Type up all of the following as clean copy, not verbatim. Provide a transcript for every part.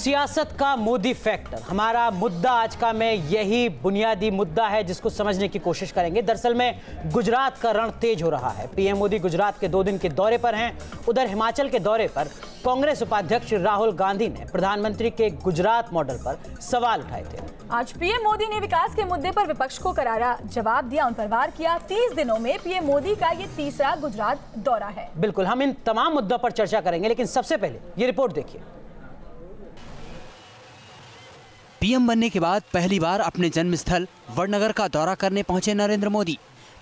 सियासत का मोदी फैक्टर हमारा मुद्दा आज का में यही बुनियादी मुद्दा है जिसको समझने की कोशिश करेंगे। दरअसल में गुजरात का रण तेज हो रहा है। पीएम मोदी गुजरात के 2 दिन के दौरे पर हैं। उधर हिमाचल के दौरे पर कांग्रेस उपाध्यक्ष राहुल गांधी ने प्रधानमंत्री के गुजरात मॉडल पर सवाल उठाए थे। आज पीएम मोदी ने विकास के मुद्दे पर विपक्ष को करारा जवाब दिया, उन पर वार किया। 30 दिनों में पीएम मोदी का ये तीसरा गुजरात दौरा है। बिल्कुल, हम इन तमाम मुद्दों पर चर्चा करेंगे, लेकिन सबसे पहले ये रिपोर्ट देखिए। पीएम बनने के बाद पहली बार अपने जन्मस्थल वडनगर का दौरा करने पहुंचे नरेंद्र मोदी।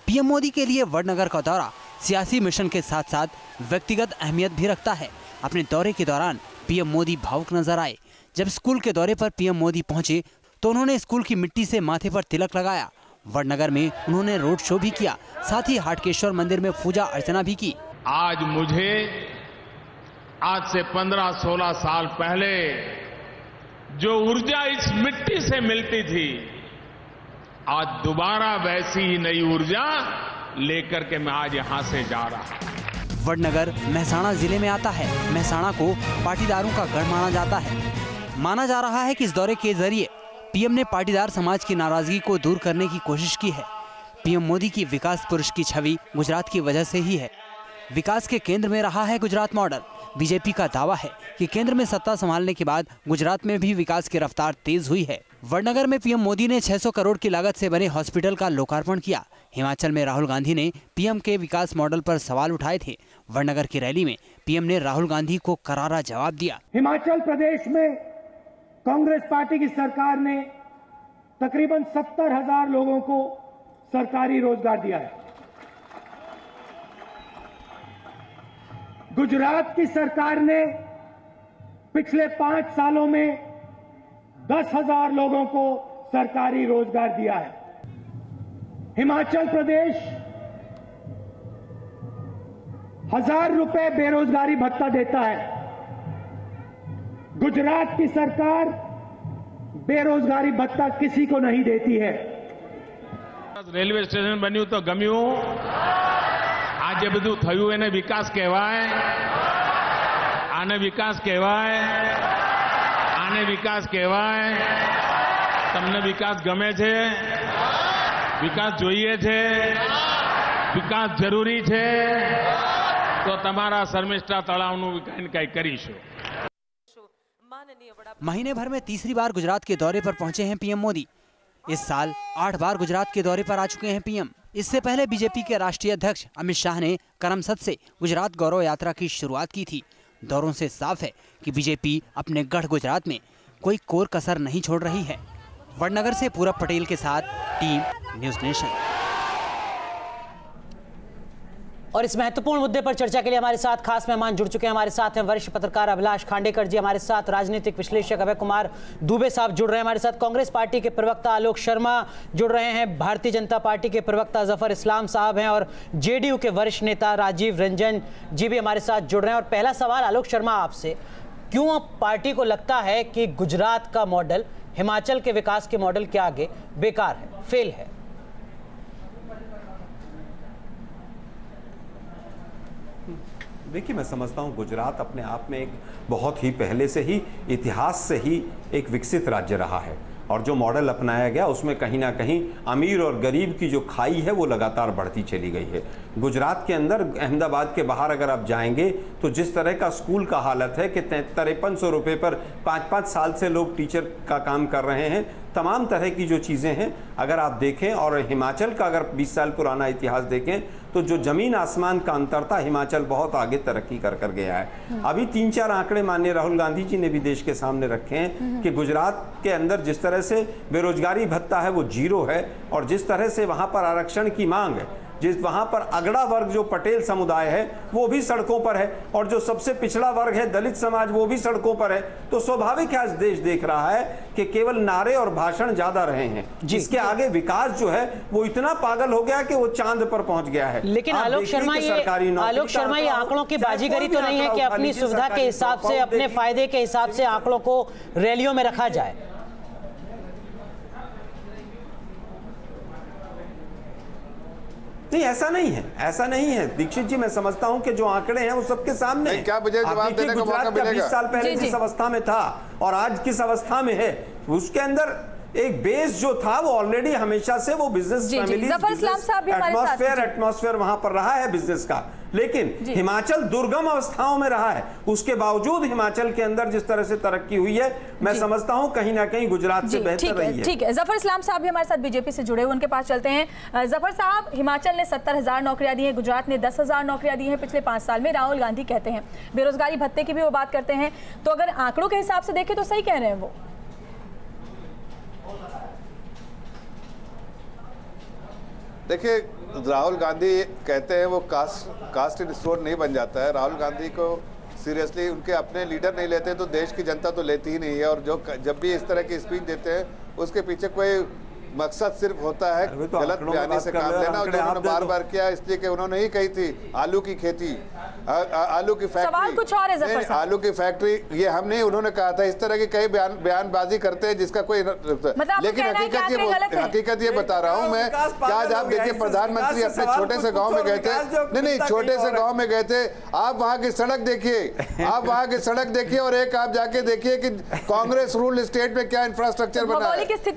पीएम मोदी के लिए वडनगर का दौरा सियासी मिशन के साथ साथ व्यक्तिगत अहमियत भी रखता है। अपने दौरे के दौरान पीएम मोदी भावुक नजर आए। जब स्कूल के दौरे पर पीएम मोदी पहुंचे तो उन्होंने स्कूल की मिट्टी से माथे पर तिलक लगाया। वडनगर में उन्होंने रोड शो भी किया, साथ ही हाटकेश्वर मंदिर में पूजा अर्चना भी की। आज मुझे आज से 15-16 साल पहले जो ऊर्जा इस मिट्टी से मिलती थी, आज दोबारा वैसी ही नई ऊर्जा लेकर के मैं आज यहां से जा रहा हूं। वडनगर मेहसाणा जिले में आता है। मेहसाणा को पाटीदारों का गढ़ माना जाता है। माना जा रहा है कि इस दौरे के जरिए पीएम ने पाटीदार समाज की नाराजगी को दूर करने की कोशिश की है। पीएम मोदी की विकास पुरुष की छवि गुजरात की वजह से ही है। विकास के केंद्र में रहा है गुजरात मॉडल। बीजेपी का दावा है कि केंद्र में सत्ता संभालने के बाद गुजरात में भी विकास की रफ्तार तेज हुई है। वडनगर में पीएम मोदी ने 600 करोड़ की लागत से बने हॉस्पिटल का लोकार्पण किया। हिमाचल में राहुल गांधी ने पीएम के विकास मॉडल पर सवाल उठाए थे। वडनगर की रैली में पीएम ने राहुल गांधी को करारा जवाब दिया। हिमाचल प्रदेश में कांग्रेस पार्टी की सरकार ने तकरीबन 70,000 लोगों को सरकारी रोजगार दिया है। गुजरात की सरकार ने पिछले 5 सालों में 10,000 लोगों को सरकारी रोजगार दिया है। हिमाचल प्रदेश 1,000 रुपए बेरोजगारी भत्ता देता है। गुजरात की सरकार बेरोजगारी भत्ता किसी को नहीं देती है। रेलवे स्टेशन बन्यू तो गम्यू, आज ये બધું થયું એને વિકાસ કહેવાય? આને વિકાસ કહેવાય? આને વિકાસ કહેવાય? તમને વિકાસ ગમે છે? વિકાસ જોઈએ છે? વિકાસ જરૂરી છે? તો તમારા શર્મિષ્ઠા તળાવનું કંઈ કરીશું। महीने भर में तीसरी बार गुजरात के दौरे पर पहुंचे हैं पीएम मोदी। इस साल 8 बार गुजरात के दौरे पर आ चुके हैं पीएम। इससे पहले बीजेपी के राष्ट्रीय अध्यक्ष अमित शाह ने करमसद से गुजरात गौरव यात्रा की शुरुआत की थी। दौरों से साफ है कि बीजेपी अपने गढ़ गुजरात में कोई कोर कसर नहीं छोड़ रही है। वडनगर से पूरब पटेल के साथ टीम न्यूज़ नेशन। और इस महत्वपूर्ण मुद्दे पर चर्चा के लिए हमारे साथ खास मेहमान जुड़ चुके हैं। हमारे साथ हैं वरिष्ठ पत्रकार अभिलाष खांडेकर जी, हमारे साथ राजनीतिक विश्लेषक अभय कुमार दुबे साहब जुड़ रहे हैं, हमारे साथ कांग्रेस पार्टी के प्रवक्ता आलोक शर्मा जुड़ रहे हैं, भारतीय जनता पार्टी के प्रवक्ता जफर इस्लाम साहब हैं और जेडीयू के वरिष्ठ नेता राजीव रंजन जी भी हमारे साथ जुड़ रहे हैं। और पहला सवाल आलोक शर्मा आपसे, क्यों पार्टी को लगता है कि गुजरात का मॉडल हिमाचल के विकास के मॉडल के आगे बेकार है, फेल है? देखिए, मैं समझता हूँ गुजरात अपने आप में एक बहुत ही पहले से ही इतिहास से ही एक विकसित राज्य रहा है और जो मॉडल अपनाया गया उसमें कहीं ना कहीं अमीर और गरीब की जो खाई है वो लगातार बढ़ती चली गई है। गुजरात के अंदर अहमदाबाद के बाहर अगर आप जाएंगे तो जिस तरह का स्कूल का हालत है कि 5300 रुपये पर 5-5 साल से लोग टीचर का काम कर रहे हैं, तमाम तरह की जो चीज़ें हैं अगर आप देखें, और हिमाचल का अगर 20 साल पुराना इतिहास देखें तो जो जमीन आसमान का अंतर था, हिमाचल बहुत आगे तरक्की कर गया है। अभी 3-4 आंकड़े माननीय राहुल गांधी जी ने भी देश के सामने रखे हैं कि गुजरात के अंदर जिस तरह से बेरोजगारी भत्ता है वो 0 है और जिस तरह से वहाँ पर आरक्षण की मांग है, जिस वहाँ पर अगड़ा वर्ग जो पटेल समुदाय है वो भी सड़कों पर है और जो सबसे पिछड़ा वर्ग है दलित समाज वो भी सड़कों पर है, तो स्वाभाविक है आज देश देख रहा है कि केवल नारे और भाषण ज्यादा रहे हैं, जिसके आगे विकास जो है वो इतना पागल हो गया कि वो चांद पर पहुंच गया है। लेकिन आलोक शर्मा ये आंकड़ों की बाजीगरी तो नहीं है कि अपनी सुविधा के हिसाब से, अपने फायदे के हिसाब से आंकड़ों को रैलियों में रखा जाए? नहीं, ऐसा नहीं है, ऐसा नहीं है दीक्षित जी। मैं समझता हूं कि जो आंकड़े हैं वो सबके सामने हैं। क्या मुझे जवाब देने का मौका मिलेगा? 20 साल पहले जिस अवस्था में था और आज किस अवस्था में है, उसके अंदर एक बेस जो था वो ऑलरेडी हमेशा से वो बिजनेस फैमिली एटमॉस्फेयर वहां पर रहा है बिजनेस का। लेकिन हिमाचल दुर्गम अवस्थाओं में रहा है, उसके बावजूद हिमाचल के अंदर जिस तरह से तरक्की हुई है, मैं समझता हूं कहीं ना कहीं गुजरात से बेहतर रही है। ठीक है, जफर इस्लाम साहब भी हमारे साथ बीजेपी से जुड़े हुए, उनके पास चलते हैं। जफर साहब, हिमाचल ने 70,000 नौकरियां दी हैं, गुजरात ने 10,000 नौकरियां दी हैं पिछले 5 साल में। राहुल गांधी कहते हैं बेरोजगारी भत्ते की भी वो बात करते हैं, तो अगर आंकड़ों के हिसाब से देखें तो सही कह रहे हैं वो? देखिए, राहुल गांधी कहते हैं वो कास्ट इन स्टोन नहीं बन जाता है। राहुल गांधी को सीरियसली उनके अपने लीडर नहीं लेते तो देश की जनता तो लेती ही नहीं है। और जो जब भी इस तरह की स्पीच देते हैं उसके पीछे कोई मकसद सिर्फ होता है गलत बयानी से काम लेना। और जो उन्होंने बार बार किया इसलिए कि उन्होंने ही कही थी आलू की खेती, आलू की फैक्ट्री। सवाल कुछ और है, आलू की फैक्ट्री ये हम नहीं, उन्होंने कहा था। इस तरह की कई बयानबाजी करते हैं जिसका कोई लेकिन हकीकत ये बता रहा हूँ मैं। क्या आज आप देखिए, प्रधानमंत्री अपने छोटे से गाँव में गए थे, नहीं छोटे से गाँव में गए थे, आप वहाँ की सड़क देखिए, आप वहाँ की सड़क देखिए और एक आप जाके देखिए कि कांग्रेस रूल स्टेट में क्या इंफ्रास्ट्रक्चर बना है। देश की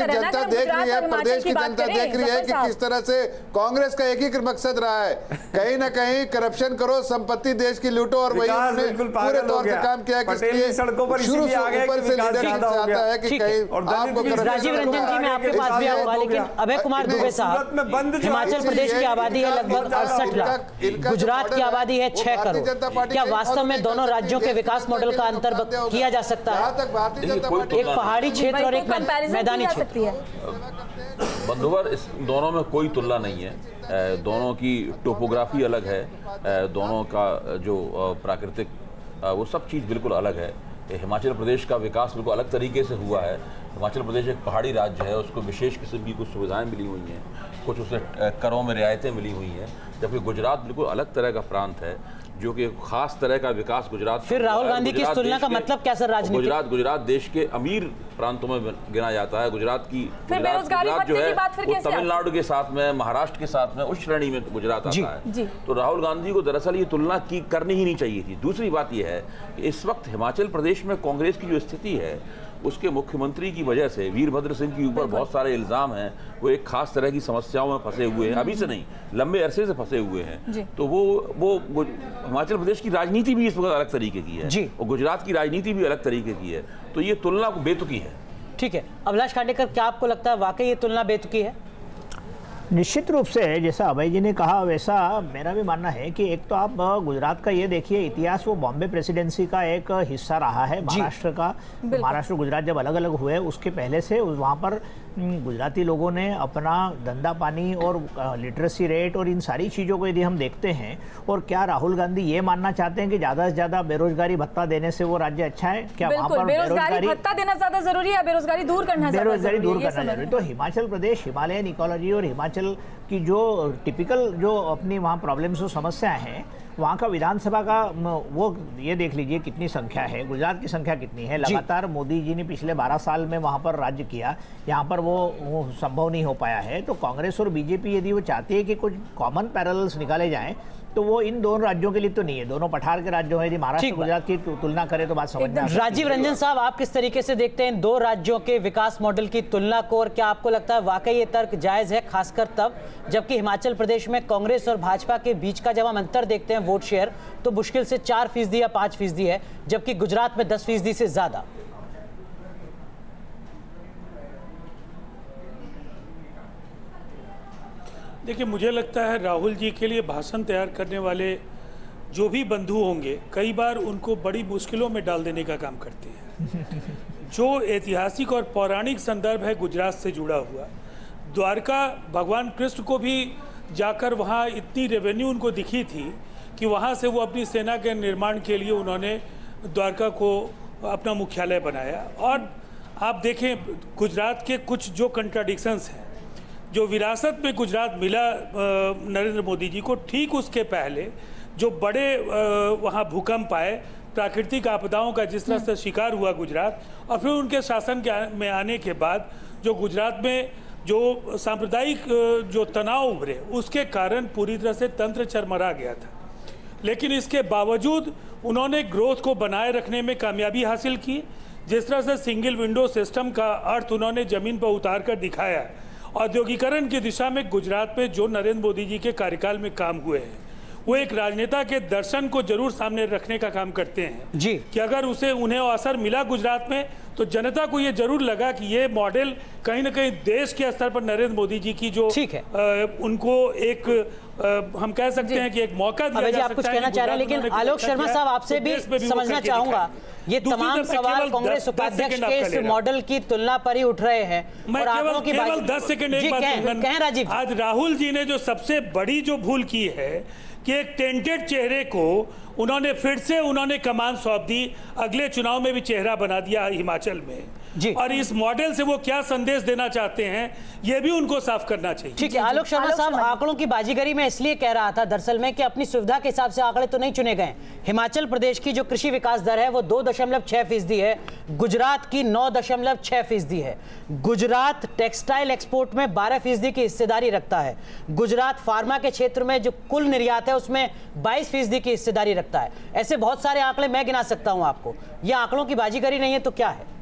जनता देख रही है, प्रदेश की जनता देख रही है कि किस तरह से कांग्रेस का एक ही मकसद रहा है, कहीं ना कहीं करप्शन करो, संपत्ति देश की लूटो। और वही उन्होंने पूरे तौर से काम किया कि सड़कों पर शुरू से ऊपर से लीडरशिप से आता है कि कहीं आपको। राजीव रंजन जी, मैं आपके पास भी आऊंगा, लेकिन अभय कुमार दुबे साहब, हिमाचल प्रदेश की आबादी है लगभग 68 लाख, गुजरात की आबादी है 6 करोड़। क्या वास्तव में दोनों राज्यों के विकास मॉडल का अंतर किया जा सकता है? एक पहाड़ी क्षेत्र और एक मैदानी क्षेत्र। बंधुवर, इस दोनों में कोई तुलना नहीं है। दोनों की टोपोग्राफी अलग है, दोनों का जो प्राकृतिक वो सब चीज़ बिल्कुल अलग है। हिमाचल प्रदेश का विकास बिल्कुल अलग तरीके से हुआ है। हिमाचल प्रदेश एक पहाड़ी राज्य है, उसको विशेष किस्म की कुछ सुविधाएं मिली हुई हैं, कुछ उसे करों में रियायतें मिली हुई हैं, जबकि गुजरात बिल्कुल अलग तरह का प्रांत है जो कि खास तरह का विकास गुजरात। फिर राहुल गांधी की इस तुलना का मतलब क्या सर? राजनीति गुजरात देश के अमीर प्रांतों में गिना जाता है। गुजरात गुजरात जो है वो तमिलनाडु के साथ में, महाराष्ट्र के साथ में उस श्रेणी में गुजरात आता है। तो राहुल गांधी को दरअसल ये तुलना करनी ही नहीं चाहिए थी। दूसरी बात यह है कि इस वक्त हिमाचल प्रदेश में कांग्रेस की जो स्थिति है उसके मुख्यमंत्री की वजह से वीरभद्र सिंह के ऊपर बहुत सारे इल्जाम हैं। वो एक खास तरह की समस्याओं में फंसे हुए हैं, अभी से नहीं लंबे अरसे से फंसे हुए हैं। तो वो हिमाचल प्रदेश की राजनीति भी इस वक्त अलग तरीके की है और गुजरात की राजनीति भी अलग तरीके की है। तो ये तुलना बेतुकी है। ठीक है, अभिलाष खांडेकर, क्या आपको लगता है वाकई ये तुलना बेतुकी है? निश्चित रूप से जैसा अभय जी ने कहा वैसा मेरा भी मानना है कि एक तो आप गुजरात का ये देखिए इतिहास, वो बॉम्बे प्रेसिडेंसी का एक हिस्सा रहा है महाराष्ट्र का। महाराष्ट्र गुजरात जब अलग अलग हुए उसके पहले से वहाँ पर गुजराती लोगों ने अपना धंधा पानी और लिटरेसी रेट और इन सारी चीज़ों को यदि हम देखते हैं, और क्या राहुल गांधी ये मानना चाहते हैं कि ज़्यादा से ज़्यादा बेरोजगारी भत्ता देने से वो राज्य अच्छा है? क्या वहाँ पर बेरोजगारी भत्ता देना ज़्यादा जरूरी है, बेरोजगारी दूर करना जरूरी? तो हिमाचल प्रदेश, हिमालयन इकोलॉजी और हिमाचल की जो टिपिकल जो अपनी वहाँ प्रॉब्लम्स और समस्याएं हैं, वहाँ का विधानसभा का वो ये देख लीजिए कितनी संख्या है, गुजरात की संख्या कितनी है। लगातार मोदी जी ने पिछले 12 साल में वहाँ पर राज्य किया, यहाँ पर वो संभव नहीं हो पाया है। तो कांग्रेस और बीजेपी यदि वो चाहती है कि कुछ कॉमन पैरेलल्स निकाले जाएं तो वो इन दोनों राज्यों के लिए तो नहीं है, दोनों पठार के राज्यों हैं। यदि महाराष्ट्र गुजरात की तुलना करें तो बात समझ में। राजीव रंजन साहब, आप किस तरीके से देखते हैं इन दो राज्यों के विकास मॉडल की तुलना को, और क्या आपको लगता है वाकई ये तर्क जायज है, खासकर तब जबकि हिमाचल प्रदेश में कांग्रेस और भाजपा के बीच का जब हम अंतर देखते हैं वोट शेयर तो मुश्किल से 4% या 5% है, जबकि गुजरात में 10% से ज्यादा? देखिए, मुझे लगता है राहुल जी के लिए भाषण तैयार करने वाले जो भी बंधु होंगे कई बार उनको बड़ी मुश्किलों में डाल देने का काम करते हैं। जो ऐतिहासिक और पौराणिक संदर्भ है गुजरात से जुड़ा हुआ, द्वारका भगवान कृष्ण को भी जाकर वहाँ इतनी रेवेन्यू उनको दिखी थी कि वहाँ से वो अपनी सेना के निर्माण के लिए उन्होंने द्वारका को अपना मुख्यालय बनाया। और आप देखें गुजरात के कुछ जो कंट्राडिक्शंस हैं, जो विरासत में गुजरात मिला नरेंद्र मोदी जी को, ठीक उसके पहले जो बड़े वहाँ भूकंप आए, प्राकृतिक आपदाओं का जिस तरह से शिकार हुआ गुजरात, और फिर उनके शासन में आने के बाद जो गुजरात में जो सांप्रदायिक जो तनाव उभरे उसके कारण पूरी तरह से तंत्र चरमरा गया था, लेकिन इसके बावजूद उन्होंने ग्रोथ को बनाए रखने में कामयाबी हासिल की। जिस तरह से सिंगल विंडो सिस्टम का अर्थ उन्होंने जमीन पर उतार कर दिखाया, औद्योगिकरण की दिशा में गुजरात में जो नरेंद्र मोदी जी के कार्यकाल में काम हुए हैं वो एक राजनेता के दर्शन को जरूर सामने रखने का काम करते हैं जी, कि अगर उन्हें असर मिला गुजरात में तो जनता को ये जरूर लगा कि ये मॉडल कहीं ना कहीं देश के स्तर पर नरेंद्र मोदी जी की जो उनको एक हम कह सकते हैं कि एक मौका दिया जा सकता है। आप कुछ कहना चाह रहे हैं, लेकिन आलोक शर्मा साहब आपसे भी समझना चाहूंगा, ये तमाम सवाल कांग्रेस उपाध्यक्ष के इस मॉडल की तुलना पर ही उठ रहे हैं। मैं केवल 10 सेकंड एक बात कहें राजीव, आज राहुल जी ने जो सबसे बड़ी जो भूल की है कि एक टेंटेड चेहरे को उन्होंने कमान सौंप दी, अगले चुनाव में भी चेहरा बना दिया हिमाचल में जी। और इस मॉडल से वो क्या संदेश देना चाहते हैं ये भी उनको साफ करना चाहिए। ठीक है आलोक शर्मा साहब, आंकड़ों की बाजीगरी में इसलिए कह रहा था दरअसल में कि अपनी सुविधा के हिसाब से आंकड़े तो नहीं चुने गए। हिमाचल प्रदेश की जो कृषि विकास दर है वो 2.6% है, गुजरात की 9.6% है। गुजरात टेक्सटाइल एक्सपोर्ट में 12% की हिस्सेदारी रखता है। गुजरात फार्मा के क्षेत्र में जो कुल निर्यात है उसमें 22% की हिस्सेदारी रखता है। ऐसे बहुत सारे आंकड़े मैं गिना सकता हूं आपको। ये आंकड़ों की बाजीगरी नहीं है तो क्या है?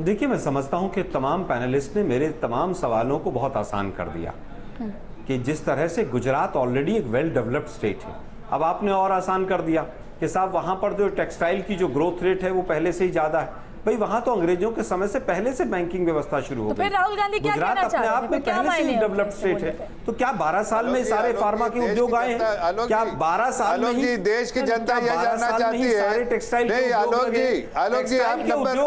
देखिए, मैं समझता हूं कि तमाम पैनलिस्ट ने मेरे तमाम सवालों को बहुत आसान कर दिया कि जिस तरह से गुजरात ऑलरेडी एक वेल डेवलप्ड स्टेट है, अब आपने और आसान कर दिया कि साहब वहां पर जो टेक्सटाइल की जो ग्रोथ रेट है वो पहले से ही ज्यादा है। भाई वहां तो अंग्रेजों के समय से पहले से बैंकिंग व्यवस्था शुरू हो गई। राहुल गांधी क्या गुजरात अपने आप में पहले से ही डेवलप्ड स्टेट है, तो क्या 12 साल में सारे फार्मा के उद्योग आए हैं? क्या 12 साल में ही देश की जनता यह जानना चाहती है? सारे टेक्सटाइल नहीं आलोक जी आप नंबर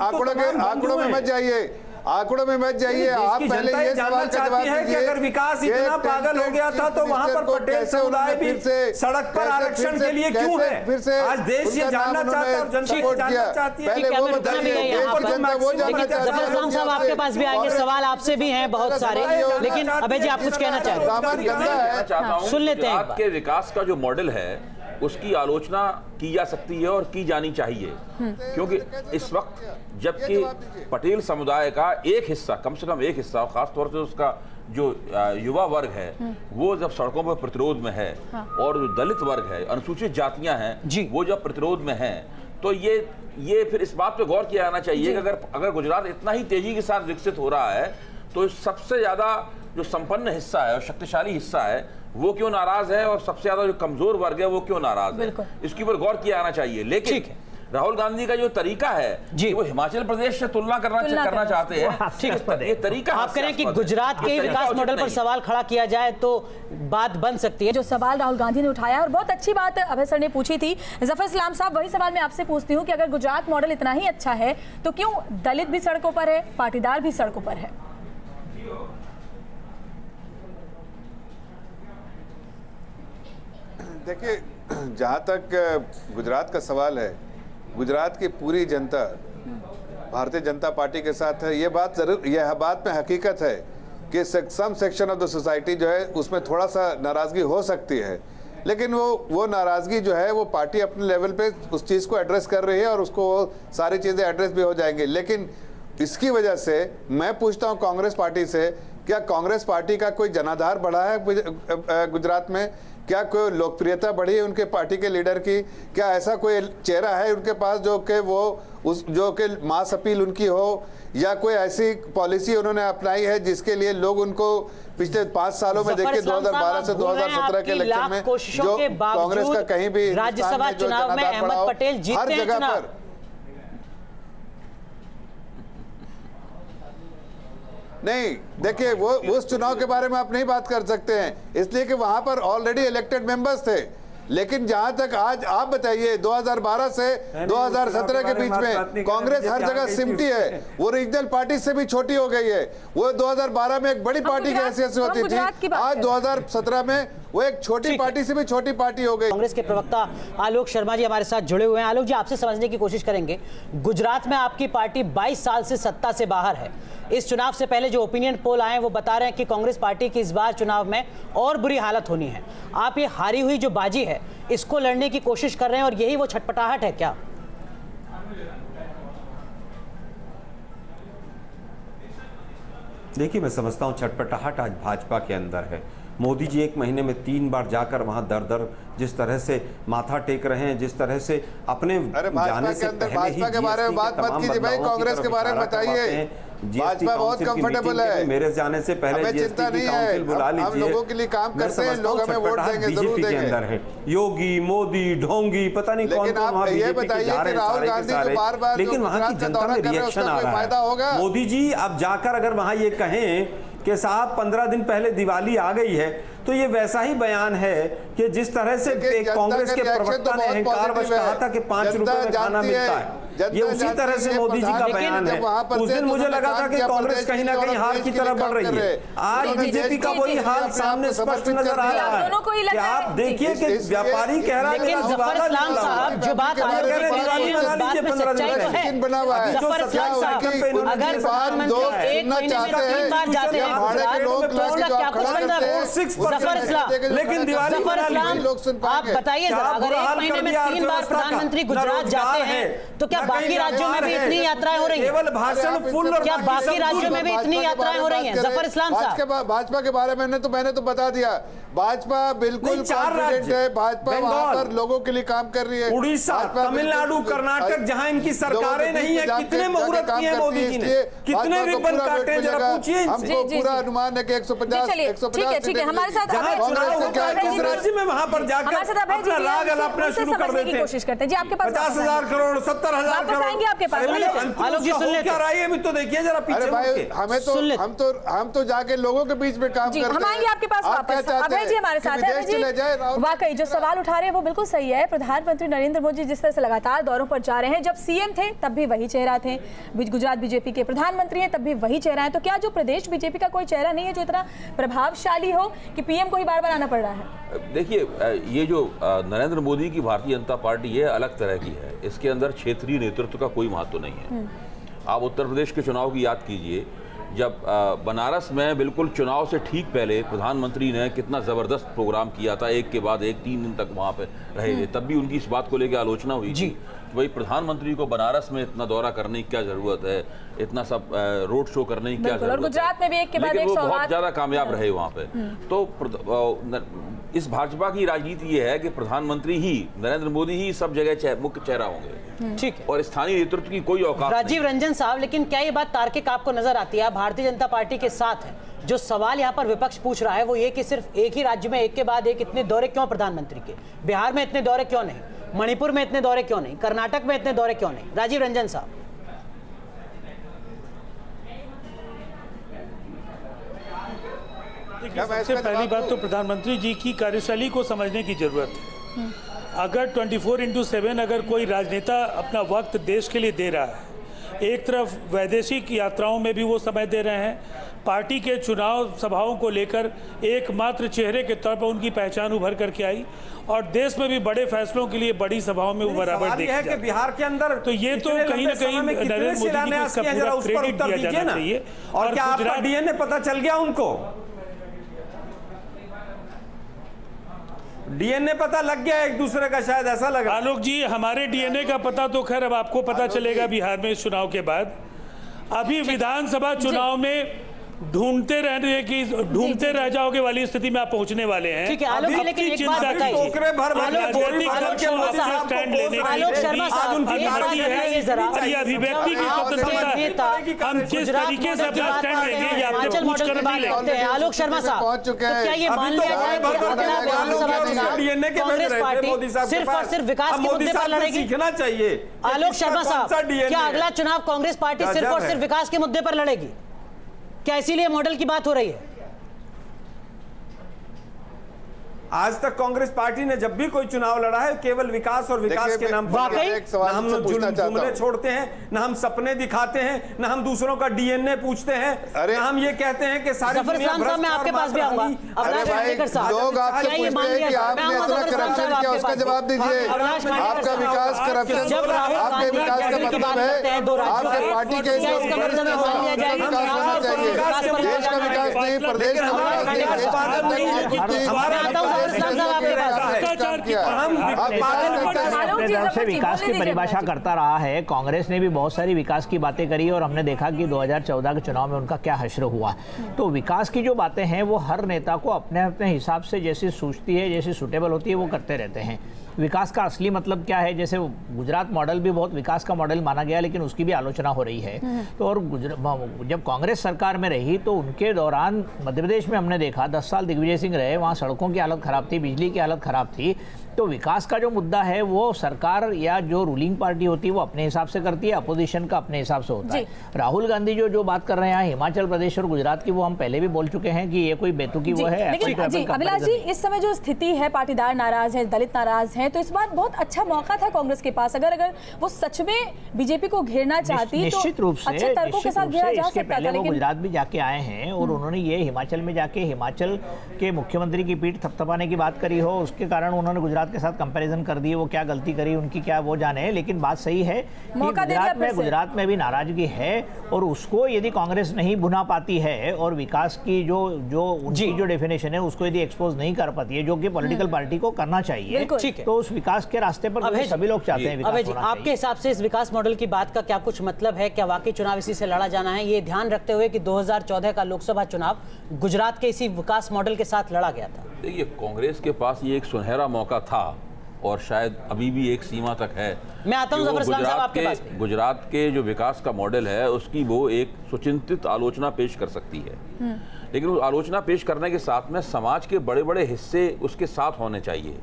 आंकड़ों में मत जाइए, आंकड़ों में मत जाइए। आप पहले ये सवाल का जवाब दीजिए कि अगर विकास इतना पागल हो गया था तो वहां पर पटेल समुदाय भी सड़क पर आरक्षण के लिए क्यों है? फिर से आज देश ये जानना चाहता है, जनता जानना चाहती है। पहले वो बताइए, वो जानना चाहती है। आपके पास भी आएंगे, सवाल आपसे भी हैं बहुत सारे, लेकिन अभय जी आप कुछ कहना चाहते हैं? सुन लेते हैं। आपके विकास का जो मॉडल है उसकी आलोचना की जा सकती है और की जानी चाहिए, क्योंकि इस वक्त जबकि पटेल समुदाय का एक हिस्सा, कम से कम एक हिस्सा, खासतौर से उसका जो युवा वर्ग है वो जब सड़कों पर प्रतिरोध में है और जो दलित वर्ग है, अनुसूचित जातियां हैं वो जब प्रतिरोध में हैं, तो ये फिर इस बात पे गौर किया जाना चाहिए कि अगर गुजरात इतना ही तेजी के साथ विकसित हो रहा है तो सबसे ज्यादा जो संपन्न हिस्सा है और शक्तिशाली हिस्सा है वो क्यों नाराज है, और सबसे ज्यादा जो कमजोर वर्ग है वो क्यों नाराज है, इसके ऊपर गौर किया जाना चाहिए। लेकिन राहुल गांधी का जो तरीका है कि वो हिमाचल प्रदेश से तुलना करना चाहते हैं, ठीक है, ये तरीका आप करें कि गुजरात के विकास मॉडल पर सवाल खड़ा किया जाए तो बात बन सकती है। जो सवाल राहुल गांधी ने उठाया और बहुत अच्छी बात अभय सर ने पूछी थी। जफर इस्लाम साहब, वही सवाल मैं आपसे पूछती हूँ कि अगर गुजरात मॉडल इतना ही अच्छा है तो क्यों दलित भी सड़कों पर है, पाटीदार भी सड़कों पर है? देखिए, जहाँ तक गुजरात का सवाल है, गुजरात की पूरी जनता भारतीय जनता पार्टी के साथ है। ये बात में हकीकत है कि सम सेक्शन ऑफ द सोसाइटी जो है उसमें थोड़ा सा नाराज़गी हो सकती है, लेकिन वो नाराज़गी जो है वो पार्टी अपने लेवल पे उस चीज़ को एड्रेस कर रही है और उसको सारी चीज़ें एड्रेस भी हो जाएंगी। लेकिन इसकी वजह से मैं पूछता हूँ कांग्रेस पार्टी से, क्या कांग्रेस पार्टी का कोई जनाधार बढ़ा है गुजरात में? क्या कोई लोकप्रियता बढ़ी है उनके पार्टी के लीडर की? क्या ऐसा कोई चेहरा है उनके पास जो कि मास अपील उनकी हो, या कोई ऐसी पॉलिसी उन्होंने अपनाई है जिसके लिए लोग उनको पिछले 5 सालों में देखिए 2012 से 2017 के इलेक्शन में जो कांग्रेस का कहीं भी राज्यसभा चुनाव में अहमद पटेल जीतते हैं हर जगह पर। नहीं, देखिए वो उस चुनाव के बारे में आप नहीं बात कर सकते हैं, इसलिए कि वहां पर ऑलरेडी इलेक्टेड मेंबर्स थे। लेकिन जहां तक आज आप बताइए 2012 से 2017 के बीच में कांग्रेस हर जगह सिमटी है, वो रीजनल पार्टी से भी छोटी हो गई है। वो 2012 में एक बड़ी पार्टी की हैसियत से होती थी, आज 2017 में वो एक छोटी पार्टी से भी छोटी पार्टी हो गई। कांग्रेस के प्रवक्ता आलोक शर्मा जी हमारे साथ जुड़े हुए हैं। आलोक जी, आपसे समझने की कोशिश करेंगे, गुजरात में आपकी पार्टी 22 साल से सत्ता से बाहर है। इस चुनाव से पहले जो ओपिनियन पोल आए हैं वो बता रहे हैं कि कांग्रेस पार्टी की इस बार चुनाव में और बुरी हालत होनी है। आप ये हारी हुई जो बाजी है इसको लड़ने की कोशिश कर रहे हैं और यही वो छटपटाहट है क्या? देखिए, मैं समझता हूँ छटपटाहट आज भाजपा के अंदर है। मोदी जी 1 महीने में 3 बार जाकर वहां दर जिस तरह से माथा टेक रहे हैं, जिस तरह से अपने जाने से पहले ही भाजपा के बारे में बात मत कीजिए भाई, कांग्रेस के बारे में बताइए। भाजपा बहुत कंफर्टेबल है, मेरे जाने से पहले चिंता नहीं है, बुला लीजिए, हम लोगों के लिए काम करते हैं, लोग हमें वोट देंगे, जरूर देंगे। के अंदर है योगी, मोदी, ढोंगी, पता नहीं कौन कौन वहां ये बताइए कि राहुल गांधी को बार-बार लेकिन वहां की जनता में रिएक्शन आ रहा है। मोदी जी अब जाकर अगर वहां ये कहें कि साहब 15 दिन पहले दिवाली आ गई है, तो ये वैसा ही बयान है कि जिस तरह से कांग्रेस के प्रवक्ता ने अहंकारवश कहा था कि 5 रुपए में खाना मिलता है, ये उसी तरह से मोदी जी का बयान है। उस दिन मुझे लगा था कि कांग्रेस कहीं ना कहीं हार की तरफ बढ़ रही है। आज बीजेपी का वही हाल सामने स्पष्ट नजर आ रहा है कि आप देखिए कि व्यापारी कह रहा है लेकिन जफर इस्लाम साहब जो बात आ रही है अगर लेकिन आप बताइए अगर 1 महीने में 3 बार प्रधानमंत्री गुजरात जाते हैं तो क्या बाकी राज्यों में भी इतनी यात्राएं हो रही हैं? केवल भाषण फुल, क्या बाकी राज्यों में भी इतनी यात्राएं हो रही हैं? जफर इस्लाम साहब, भाजपा के बारे में मैंने तो बता दिया, भाजपा बिल्कुल कॉन्फिडेंट है, भाजपा वहां पर लोगों के लिए काम कर रही है। उड़ीसा, तमिलनाडु, कर्नाटक जहां इनकी सरकारें नहीं है, कितने मुहूर्त किए हैं मोदी जी ने, कितने रिबन काटे हैं, जरा पूछिए इनसे। हमको पूरा अनुमान है कि 150 ठीक है, हमारे साथ किस राज्य में वहां पर जाकर अपना राग अलापना शुरू कर देते हैं। कोशिश करते हैं जी, आपके पास 50,000 करोड़, 70,000 करोड़ आएंगे आपके पास। आलोक जी सुन लेते हैं, अभी तो देखिए जरा पीछे भाई, हम तो जाके लोगों के बीच में काम करते हैं। हम आएंगे आपके पास वापस। अभय जी हमारे साथ है। वाकई जो सवाल उठा रहे हैं वो बिल्कुल सही है। प्रधानमंत्री नरेंद्र मोदी जिस तरह से लगातार दौरों पर जा रहे हैं, जब सीएम थे तब भी वही चेहरा थे, गुजरात बीजेपी के प्रधानमंत्री हैं तब भी वही चेहरा है, तो क्या जो प्रदेश बीजेपी का कोई चेहरा नहीं है जो इतना प्रभावशाली हो कि पीएम को ही बार बार आना पड़ रहा है? देखिए, ये जो नरेंद्र मोदी की भारतीय जनता पार्टी है अलग तरह की है, इसके अंदर क्षेत्रीय नेतृत्व का कोई महत्व नहीं है। आप उत्तर प्रदेश के चुनाव की याद कीजिए, जब बनारस में बिल्कुल चुनाव से ठीक पहले प्रधानमंत्री ने कितना ज़बरदस्त प्रोग्राम किया था, एक के बाद एक 3 दिन तक वहाँ पे रहे थे, तब भी उनकी इस बात को लेकर आलोचना हुई थी कि भाई प्रधानमंत्री को बनारस में इतना दौरा करने की क्या ज़रूरत है, इतना सब रोड शो करने की क्या ज़रूरत है। गुजरात में भी एक के बाद एक बहुत ज़्यादा कामयाब रहे वहाँ पे। तो इस भाजपा की राजनीति ये है कि प्रधानमंत्री ही, नरेंद्र मोदी ही सब जगह मुख्य चेहरा होंगे, ठीक है, और स्थानीय नेतृत्व की कोई औकात नहीं। राजीव रंजन साहब, लेकिन क्या ये बात तार्किक आपको नजर आती है? भारतीय जनता पार्टी के साथ है, जो सवाल यहाँ पर विपक्ष पूछ रहा है वो ये कि सिर्फ एक ही राज्य में एक के बाद एक इतने दौरे क्यों प्रधानमंत्री के? बिहार में इतने दौरे क्यों नहीं? मणिपुर में इतने दौरे क्यों नहीं? कर्नाटक में इतने दौरे क्यों नहीं? राजीव रंजन साहब, सबसे पहली बात तो प्रधानमंत्री जी की कार्यशैली को समझने की जरूरत है। अगर 24/7 अगर कोई राजनेता अपना वक्त देश के लिए दे रहा है, एक तरफ वैदेशिक यात्राओं में भी वो समय दे रहे हैं, पार्टी के चुनाव सभाओं को लेकर एकमात्र चेहरे के तौर पर उनकी पहचान उभर करके आई, और देश में भी बड़े फैसलों के लिए बड़ी सभाओं में वो बराबर देखा है कि बिहार के अंदर तो ये तो कहीं ना कहीं नरेंद्र मोदी जी को इसका पूरा क्रेडिट दिया जाना चाहिए। और क्या आपका डीएनए पता चल गया उनको? डीएनए पता लग गया एक दूसरे का, शायद ऐसा लग रहा है। आलोक जी, हमारे डीएनए का पता तो खैर अब आपको पता चलेगा बिहार में इस चुनाव के बाद। अभी विधानसभा चुनाव में ढूंढते रह जाओगे वाली स्थिति में आप पहुंचने वाले हैं। ठीक है आलोक जी, लेकिन एक बात बताइए, अभिव्यक्ति की स्वतंत्रता हम जिस तरीके से अपना स्टैंड लेंगे ये आपसे पूछ कर नहीं लेंगे। आलोक शर्मा साहब, तो क्या ये मान लिया जाए कि कांग्रेस पार्टी सिर्फ और सिर्फ विकास के मुद्दे पर लड़ेगी? सीखना चाहिए। आलोक शर्मा साहब, क्या अगला चुनाव कांग्रेस पार्टी सिर्फ और सिर्फ विकास के मुद्दे पर लड़ेगी? क्या इसीलिए मॉडल की बात हो रही है? आज तक कांग्रेस पार्टी ने जब भी कोई चुनाव लड़ा है केवल विकास और विकास के नाम पर, न हम जुमले छोड़ते हैं, न हम सपने दिखाते हैं, न हम दूसरों का डीएनए पूछते हैं, न हम ये कहते हैं कि सारी दुनिया भ्रष्ट। मैं आपके पास भी आऊंगा। लोग आपसे पूछते हैं कि आपने इतना करप्शन किया, उसका जवाब दीजिए। आपका विकास करप्शन, आपके विकास का मतलब है आपके पार्टी के देश का विकास होना चाहिए, देश का विकास नहीं, प्रदेश का विकास नहीं। से विकास की परिभाषा करता रहा है। कांग्रेस ने भी बहुत सारी विकास की बातें करी और हमने देखा कि 2014 के चुनाव में उनका क्या हश्र हुआ। तो विकास की जो बातें हैं वो हर नेता को अपने अपने हिसाब से जैसी सूझती है, जैसी सूटेबल होती है, वो करते रहते हैं। विकास का असली मतलब क्या है, जैसे गुजरात मॉडल भी बहुत विकास का मॉडल माना गया, लेकिन उसकी भी आलोचना हो रही है। तो और जब कांग्रेस सरकार में रही तो उनके दौरान मध्य प्रदेश में हमने देखा 10 साल दिग्विजय सिंह रहे, वहाँ सड़कों की हालत खराब थी, बिजली की हालत खराब थी। तो विकास का जो मुद्दा है वो सरकार या जो रूलिंग पार्टी होती है वो अपने हिसाब से करती है, अपोजिशन का अपने हिसाब से होता है। राहुल गांधी जो बात कर रहे हैं हिमाचल प्रदेश और गुजरात की, वो हम पहले भी बोल चुके हैं कि ये कोई बेतुकी वो है। अभिलाष जी, इस समय जो स्थिति है, पाटीदार नाराज है, दलित नाराज है, तो इस बार बहुत अच्छा मौका था कांग्रेस के पास। अगर वो सच में बीजेपी को घेरना चाहती तो निश्चित रूप से अच्छे तर्कों के साथ घेरा जा सकता था। पहले वो गुजरात भी जाके आए हैं और उन्होंने ये हिमाचल में जाके हिमाचल के मुख्यमंत्री की पीठ थपथपाने की बात करी हो, उसके कारण उन्होंने गुजरात के साथ कंपैरिजन कर दिए। वो क्या गलती करी उनकी, क्या वो जाने। लेकिन बात सही है कि गुजरात में भी नाराजगी है और उसको यदि कांग्रेस नहीं भुना पाती है और विकास की उनकी जो डेफिनेशन है उसको यदि एक्सपोज नहीं कर पाती है, जो कि पॉलिटिकल पार्टी को करना चाहिए, तो उस विकास के रास्ते पर सभी लोग चाहते हैं विकास होना। आपके हिसाब से इस विकास मॉडल की बात का क्या कुछ मतलब है? क्या वाकई चुनाव इसी से लड़ा जाना है, ये ध्यान रखते हुए कि 2014 का लोकसभा चुनाव गुजरात के इसी विकास मॉडल के साथ लड़ा गया था? देखिए, कांग्रेस के पास ये एक सुनहरा मौका था और शायद अभी भी एक सीमा तक है। मैं आता हूं जफर साहब आपके पास। गुजरात के जो विकास का मॉडल है उसकी वो एक सुचिंतित आलोचना पेश कर सकती है, लेकिन उस आलोचना पेश करने के साथ में समाज के बड़े बड़े हिस्से उसके साथ होने चाहिए।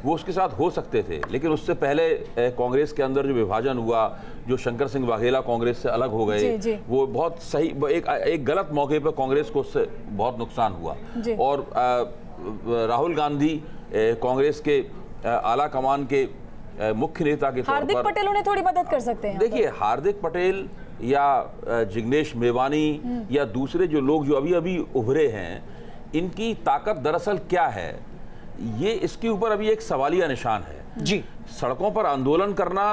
वो उसके साथ हो सकते थे, लेकिन उससे पहले कांग्रेस के अंदर जो विभाजन हुआ, जो शंकर सिंह वाघेला कांग्रेस से अलग हो गए, वो बहुत सही एक गलत मौके पर कांग्रेस को उससे बहुत नुकसान हुआ। और राहुल गांधी कांग्रेस के आला कमान के मुख्य नेता के तौर पर हार्दिक पटेल उन्हें थोड़ी मदद कर सकते हैं। देखिए, हार्दिक पटेल या जिग्नेश मेवानी या दूसरे जो लोग जो अभी अभी उभरे हैं, इनकी ताकत दरअसल क्या है, ये इसके ऊपर अभी एक सवालिया निशान है। जी, सड़कों पर आंदोलन करना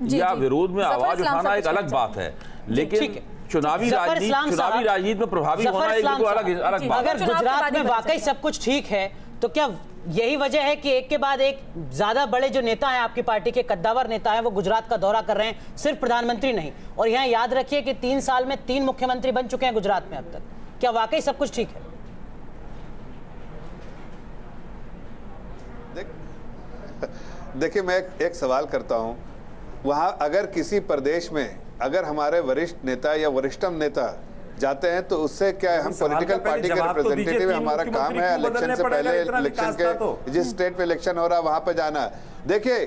या विरोध में आवाज उठाना एक अलग बात है, लेकिन चुनावी राजनीति में प्रभावी होना एक अलग बात है। अगर गुजरात में वाकई सब कुछ ठीक है तो क्या यही वजह है कि एक के बाद एक ज्यादा बड़े जो नेता हैं आपकी पार्टी के, कद्दावर नेता हैं, वो गुजरात का दौरा कर रहे हैं, सिर्फ प्रधानमंत्री नहीं। और यहाँ याद रखिए कि 3 साल में 3 मुख्यमंत्री बन चुके हैं गुजरात में अब तक। क्या वाकई सब कुछ ठीक है? देखिए, मैं एक सवाल करता हूं, वहां अगर किसी प्रदेश में अगर हमारे वरिष्ठ नेता या वरिष्ठतम नेता जाते हैं तो उससे क्या है, हम पॉलिटिकल पार्टी के रिप्रेजेंटेटिव, हमारा काम है इलेक्शन से पहले, इलेक्शन के जिस स्टेट में इलेक्शन हो रहा है वहां पे जाना। देखिए,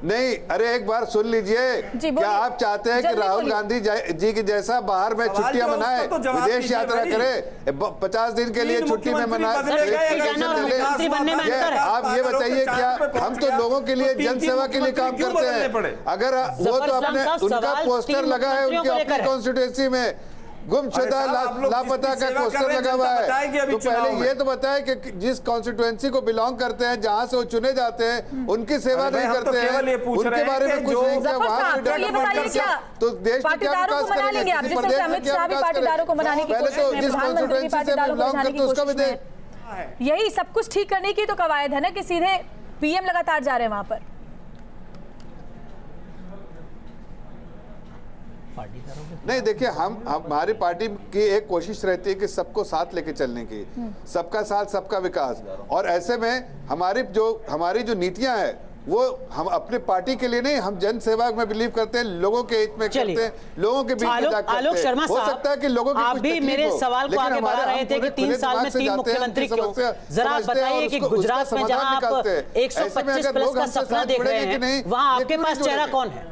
नहीं, अरे एक बार सुन लीजिए, क्या आप चाहते हैं कि राहुल गांधी जी की जैसा बाहर में छुट्टियां मनाए, विदेश यात्रा करे, 50 दिन के लिए छुट्टी में मनाए? आप ये बताइए, क्या हम तो लोगों के लिए, जनसेवा के लिए काम करते हैं। अगर वो तो अपने, उनका पोस्टर लगा है उनकी अपनी कॉन्स्टिट्यूएंसी में, गुमशुदा लापता का पोस्टर लगा हुआ है। तो पहले ये तो बताएं कि जिस कॉन्स्टिट्यूएंसी को बिलोंग करते हैं, जहां से वो चुने जाते हैं, उनकी सेवा नहीं करते हैं, उनके बारे में कुछ नहीं, तो देश में क्या विकास करेंगे? पाटीदारों को मनाने की कोशिश में, जिस कॉन्स्टिट्यूएंसी से बिलोंग करते हैं उसका भी देख, यही सब कुछ ठीक करने की तो कवायद है ना, कि सीधे पीएम लगातार जा रहे हैं वहां पर। नहीं, देखिए, हमारी पार्टी की एक कोशिश रहती है कि सबको साथ लेके चलने की, सबका साथ सबका विकास। और ऐसे में हमारी जो नीतियां हैं वो हम अपने पार्टी के लिए नहीं, हम जन सेवा में बिलीव करते हैं, लोगों के हित में करते हैं, लोगों के बीच में जाकर आलोक शर्मा साहब, हो सकता है कि लोगों की आप भी मेरे सवाल को आगे बढ़ा रहे थे कि 3 साल में 3 मुख्यमंत्री क्यों? जरा बताइए कि गुजरात में जहां आप 125 प्लस का सपना देख रहे हैं, वहां आपके पास चेहरा कौन है?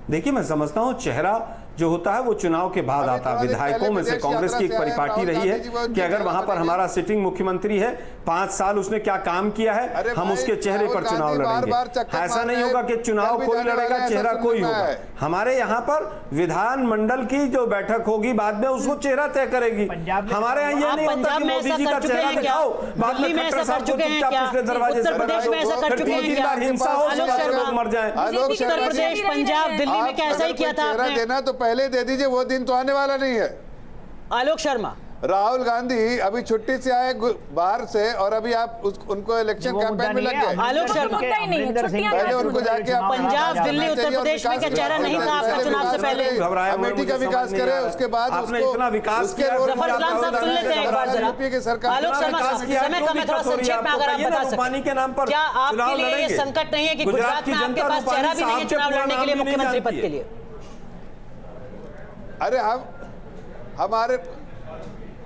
देखिए, मैं समझता हूं चेहरा जो होता है वो चुनाव के बाद आता है। विधायकों में से कांग्रेस की एक परिपाटी रही है कि अगर वहां पर हमारा सिटिंग मुख्यमंत्री है, 5 साल उसने क्या काम किया है, हम उसके चेहरे पर चुनाव लड़ेंगे। ऐसा नहीं होगा कि चुनाव कोई लड़ेगा, चेहरा कोई होगा। हमारे यहाँ पर विधानमंडल की जो बैठक होगी बाद में उसको चेहरा तय करेगी। हमारे यहाँ ये नहीं होता कि मोदी जी का चेहरा दिखाओ, बाद में खट्टर साहब को चुपचाप पिछले दरवाजे से बना दो, फिर 2-3 बार हिंसा हो, लोग मर जाए। उत्तर प्रदेश, पंजाब, दिल्ली में कैसा ही किया था आपने? देना तो पहले दे दीजिए, वो दिन तो आने वाला नहीं है। आलोक शर्मा, राहुल गांधी अभी छुट्टी से आए बाहर से और अभी आप उनको इलेक्शन कैंपेन में लग गए। आलोक शर्मा पहले उनको जाके पंजाब, दिल्ली, उत्तर प्रदेश में क्या चेहरा नहीं था आपका चुनाव से पहले? अमेठी का विकास करे, उसके बाद उसको उसके जफर इस्लाम साहब सुन लेते हैं एक बार जरा। आलोक शर्मा साहब, समय कम है, थोड़ा संक्षेप में अगर आप बता सकें, क्या आपके लिए ये संकट नहीं है कि गुजरात में आपके पास चेहरा भी नहीं है चुनाव लड़ने के लिए, मुख्यमंत्री पद के लिए? अरे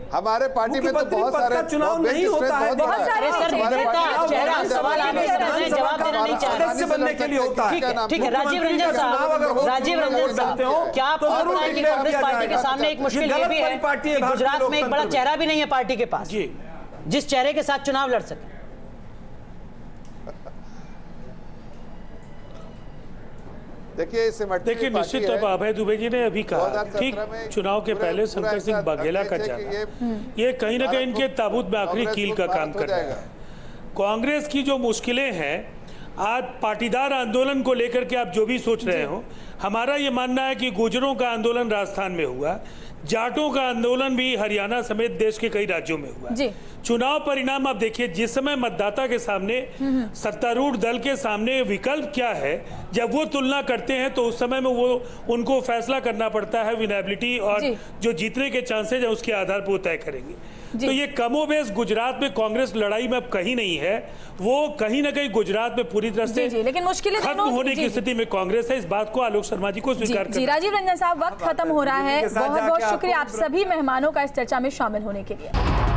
हमारे पार्टी में तो बहुत सारे चुनाव नहीं होता है, बहुत सारे सवाल आप जवाब देना नहीं चाहते बनने के लिए होता है। ठीक है, राजीव रंजन साहब, क्या आपको लगता है कि कांग्रेस पार्टी के सामने एक मुश्किल ये भी है कि गुजरात में एक बड़ा चेहरा भी नहीं है पार्टी के पास जिस चेहरे के साथ चुनाव लड़ सके? देखिए, निश्चित तौर पर अभय दुबे जी ने अभी कहा, ठीक चुनाव के पहले शंकर सिंह वाघेला का जाना ये कहीं ना कहीं इनके ताबूत में आखिरी कील का काम कर रहा है। कांग्रेस की जो मुश्किलें हैं आज पाटीदार आंदोलन को लेकर के आप जो भी सोच रहे हो, हमारा ये मानना है कि गुर्जरों का आंदोलन राजस्थान में हुआ, जाटों का आंदोलन भी हरियाणा समेत देश के कई राज्यों में हुआ। चुनाव परिणाम आप देखिए, जिस समय मतदाता के सामने सत्तारूढ़ दल के सामने विकल्प क्या है, जब वो तुलना करते हैं तो उस समय में वो उनको फैसला करना पड़ता है विनेबिलिटी और जो जीतने के चांसेस है उसके आधार पर वो तय करेंगे। तो ये कमोबेश गुजरात में कांग्रेस लड़ाई में अब कहीं नहीं है, वो कहीं ना कहीं गुजरात में पूरी तरह से लेकिन मुश्किलें खत्म होने की स्थिति में कांग्रेस है। इस बात को आलोक शर्मा जी को स्वीकार करना। राजीव रंजन साहब, वक्त खत्म हो रहा है, बहुत बहुत शुक्रिया आप सभी मेहमानों का इस चर्चा में शामिल होने के लिए।